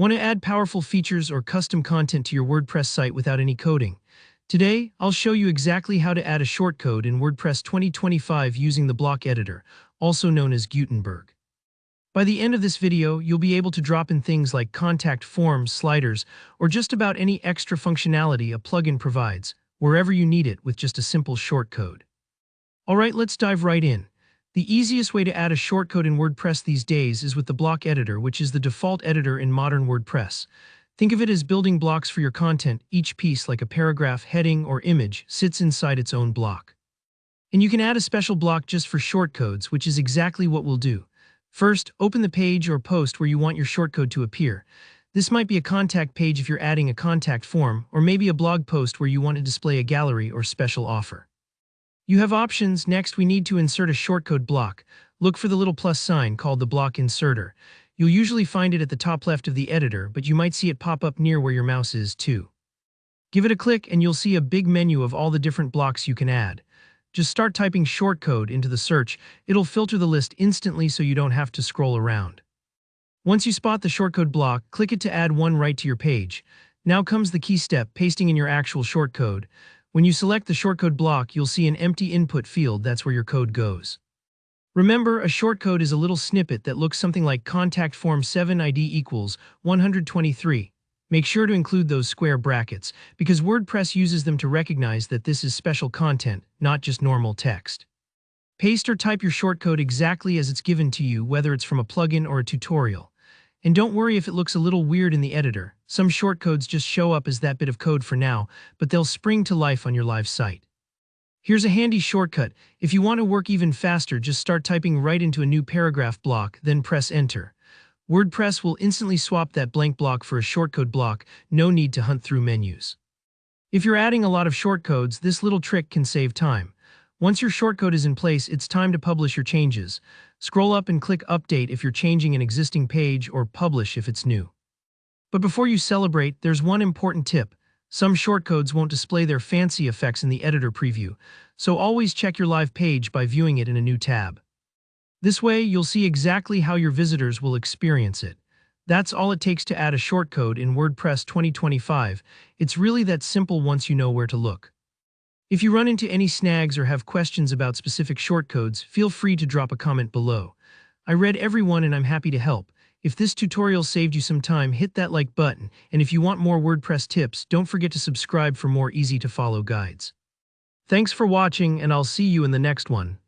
Want to add powerful features or custom content to your WordPress site without any coding? Today, I'll show you exactly how to add a shortcode in WordPress 2025 using the block editor, also known as Gutenberg. By the end of this video, you'll be able to drop in things like contact forms, sliders, or just about any extra functionality a plugin provides, wherever you need it with just a simple shortcode. Alright, let's dive right in. The easiest way to add a shortcode in WordPress these days is with the block editor, which is the default editor in modern WordPress. Think of it as building blocks for your content. Each piece, like a paragraph, heading, or image, sits inside its own block. And you can add a special block just for shortcodes, which is exactly what we'll do. First, open the page or post where you want your shortcode to appear. This might be a contact page if you're adding a contact form, or maybe a blog post where you want to display a gallery or special offer. You have options. Next, we need to insert a shortcode block. Look for the little plus sign called the block inserter. You'll usually find it at the top left of the editor, but you might see it pop up near where your mouse is too. Give it a click and you'll see a big menu of all the different blocks you can add. Just start typing shortcode into the search. It'll filter the list instantly so you don't have to scroll around. Once you spot the shortcode block, click it to add one right to your page. Now comes the key step, pasting in your actual shortcode. When you select the shortcode block, you'll see an empty input field. That's where your code goes. Remember, a shortcode is a little snippet that looks something like contact form 7 ID equals 123. Make sure to include those square brackets, because WordPress uses them to recognize that this is special content, not just normal text. Paste or type your shortcode exactly as it's given to you, whether it's from a plugin or a tutorial. And don't worry if it looks a little weird in the editor. Some shortcodes just show up as that bit of code for now, but they'll spring to life on your live site. Here's a handy shortcut. If you want to work even faster, just start typing right into a new paragraph block, then press enter. WordPress will instantly swap that blank block for a shortcode block. No need to hunt through menus. If you're adding a lot of shortcodes, this little trick can save time. Once your shortcode is in place, it's time to publish your changes. Scroll up and click Update if you're changing an existing page, or Publish if it's new. But before you celebrate, there's one important tip. Some shortcodes won't display their fancy effects in the editor preview, so always check your live page by viewing it in a new tab. This way, you'll see exactly how your visitors will experience it. That's all it takes to add a shortcode in WordPress 2025. It's really that simple once you know where to look. If you run into any snags or have questions about specific shortcodes, feel free to drop a comment below. I read every one and I'm happy to help. If this tutorial saved you some time, hit that like button, and if you want more WordPress tips, don't forget to subscribe for more easy-to-follow guides. Thanks for watching, and I'll see you in the next one.